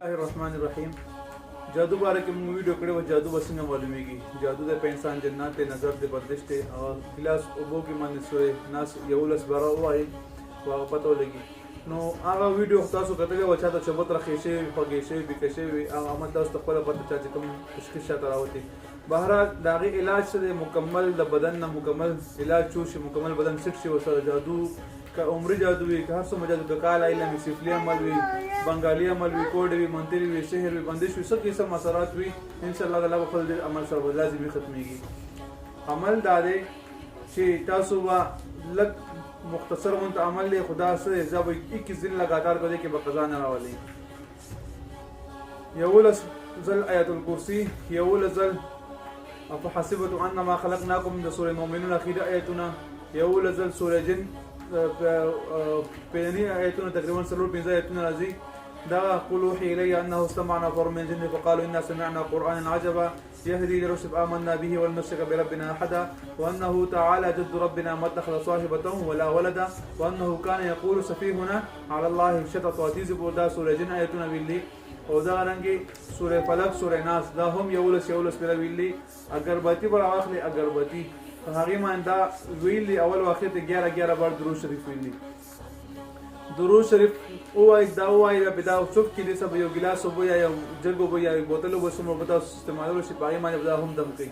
الله الرحمن الرحیم. جادو باره کې موږ ویډیو کړی و. جادو به څنګه معلومیږي؟ جادو د په انسان جنات دی، نظر دی بردش دی او ګلاس اوبو کې باندې سورې ناس 11 باره ووایي خو هغه پته ولګي. نو هغه ویډیو تاسو کتلی و چاته چبت رخې شوي وي، خوږې شوي، بیکه شوي وي، هغه عمل تاسو ته خپله پته چا چې کوم تشخیص شاته راوتي. بهرحال د هغې علاج څه دی؟ مکمل د بدن نه مکمل علاج وشي، مکمل بدن سټ شي ورسره. جادو که عمري جادو وي، که هر څومره جادو، که کال علم وي، سفلي عمل وي، بنګالي عمل وي، کوډ وي، منتري وي، سحر وي، بندش وي، څه قسم اثرات وي، انشاءالله تعالی به خپل دې عمل سره به لازمي ختمېږي. عمل دا دی چې تاسو به لږ مختصر غونته عمل دی، خو دا څه دی زه به 21 دن لګاتار په دې کې به قضا نه راولي. 11 ځل آیت الکرسي، 11 ځل افحسبتم انما خلقناکم د سورې مؤمنون اخیره آیتونه، 11 ځل سورې جن پیدنی آیتونه تقریبا 4-5 آیتونه راځي. دا قل اوحي الي انه استمع نفر من الجن فقالوا انا سمعنا قرانا عجبا يهدي للرشد آمنا به ولن نشرك بربنا احدا وانه تعالى جد ربنا ما اتخذ صاحبة ولا ولدا وانه كان يقول سفيهنا على الله شطط وتيز بودا سوره جن آیتونه ویلي. او دا رنګي سوره فلق، سوره ناس، دا هم 11 پیره ویلي. اگربتی بر واخلي، اگربتی هغه باندې دا ویلي اول واخر ته 11 بار درود شریف ویلي. درود شریف وای دا وای په دا څوک کې دې سب یو ګلاس وبو یا یو جګ وبو یا بوتل وبو سم وبو تاسو استعمالول شي پای باندې دا هم دم کوي.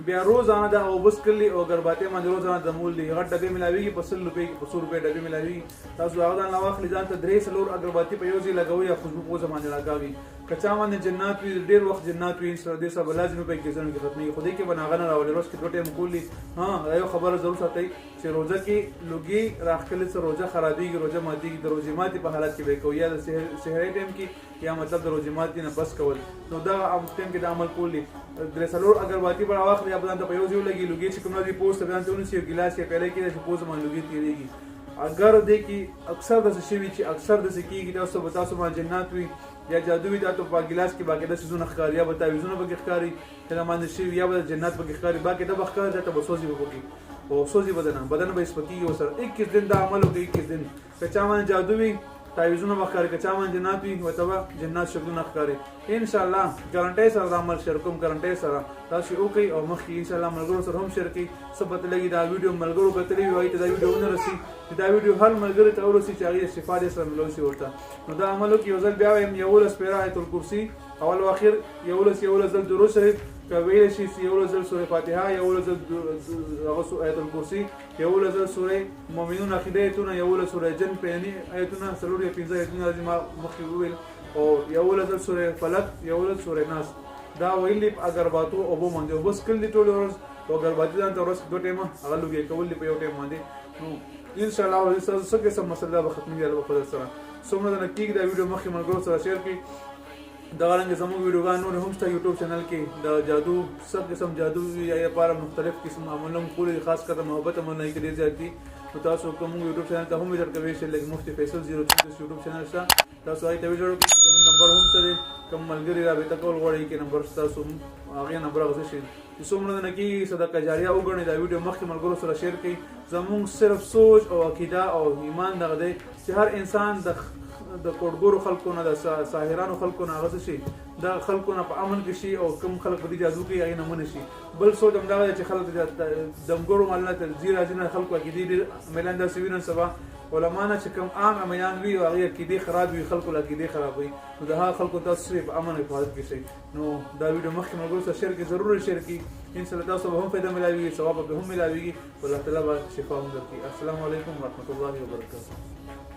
بیا روزانه دا او بس کلی او اگربتی باندې روزانه دمول دي. هغه ډبې ملاويږي په 100 روپے په 100 روپے ډبې ملاويږي. تاسو هغه دا واخلي ځان ته 3 اگربتی په یو ځای لګوي یا خوشبو په ځمانه لګاوي. کچا باندې جنات وي، ډیر وخت جنات وي، سره دې سب لازمي په کې ځنه کې ختمي. خو دې کې بناغه نه راولي. روز کې 2 ټیم کولی. ها یو خبره ضرور ساتي چې روزه کې لوګي راخلي سره روزه خرابيږي، روزه ماتيږي. د روزه ماتي په حالت کې به کوي یا د سحر ټیم کې یا مطلب د روزه ماتي نه بس کول. نو دا ټیم کې د عمل کولی 3 اگربتی پر واخلي یا بدن ته په یو ځای لګي. لوګي چې کوم نه دی پوسټ بدن ته ونسي ګلاس کې پیلې کې چې پوز باندې لوګي تیریږي. اگر دې کې اکثر د شوی چې اکثر د سکیږي تاسو باندې جنات وي یا جادو وي، دا ته په ګلاس کې باقي د سيزونه ښکاری یا به تعویذونه به ښکاری کله باندې شي یا به جنات به ښکاری باقي د بخښه ته به سوزي وګي او سوزي بدن به سپکی او سر 21 دن دا عمل وکړي. 21 دن کچا باندې جادو وي، تعویذونه بخښاری، کچا باندې جنات وي وتبه جنات شګونه ښکاری. ان شاء الله ګارانټي سره عمل شیر کوم، ګارانټي سره تاسو وکي او مخکې ان شاء الله ملګرو سره هم شیر کړئ. ثبت لګي دا ویډیو ملګرو کتلې وي ته دا ویډیو نه رسي، دا ویډیو هر ملګری ته ورسي چې هغه استفاده سره ملوسي ورته. نو دا عملو کې یو ځل بیا وایم 11 پیره آیت الکرسي اول او اخر، 11 ځل درود شریف کوي شي، 11 ځل سوره فاتحه، 11 ځل آیت الکرسي، 11 ځل سوره مؤمنون اخیره ایتونه، 11 سوره جن پیانی ایتونه، 3-5 ایتونه لازم مخکې ویل او 11 ځل سوره فلق، 11 سوره ناس. دا ویلي اگرباتو او بو باندې وبس کلی ټول ورځ او اگرباتي ځان ته ورځ 2 ټیمه هغه لوګي کول په یو ټیم باندې. نو ان شاء الله څه قسم مسله به ختمي دی په سره. څومره د نکیګ دا ویډیو مخکې ملګرو سره شیر کړئ. دا رنګ زموږ ویډیوګان نور هم شته یوټیوب چینل کې. د جادو سب قسم جادو یا لپاره مختلف قسم عملونه کولی، خاص کر محبت عملونه کې ډېر زیات دي. نو تاسو کوم یوټیوب چینل ته هم ویزټ کوئ چې لکه مفتی فیصل 036 یوټیوب چینل شته، تاسو هغې ته ویزټ وکړئ. زموږ نمبر هم څه دی، کوم ملګري رابطه کول غواړي کې نمبر تاسو هغې نمبر اخذ شي. چې څومره نه کېږي صدقه جاریه وګڼئ. دا ویډیو مخکې ملګرو سره شیر کړئ. زموږ صرف سوچ او عقیده او ایمان دغه دی چې هر انسان د کوډګورو خلکو نه، د ساحرانو خلکو نه هغه شي، دا خلکو نه په امن کې شي او کوم خلک په دې جادو کې هغې نه منع شي. بل سوچ همدا دی چې خلک د دمګورو مالونه ته ځي راځي نه، خلکو عقیدې ډېر میلان داسې وي نن سبا علما نه چې کوم عام امیان وي او هغې عقیدې خراب وي، خلکو له عقیدې خراب وي. نو د هغه خلکو تاسو صرف په امن حفاظت کې شئ. نو دا ویډیو مخکې ملګرو سره شیر کړئ، ضرور شیر کړئ. انشاءالله تاسو به هم فایده ملاویږي، ثواب به هم ملاویږي، الله تعالی به شفا هم درکړي. السلام علیکم ورحمة الله وبرکاته.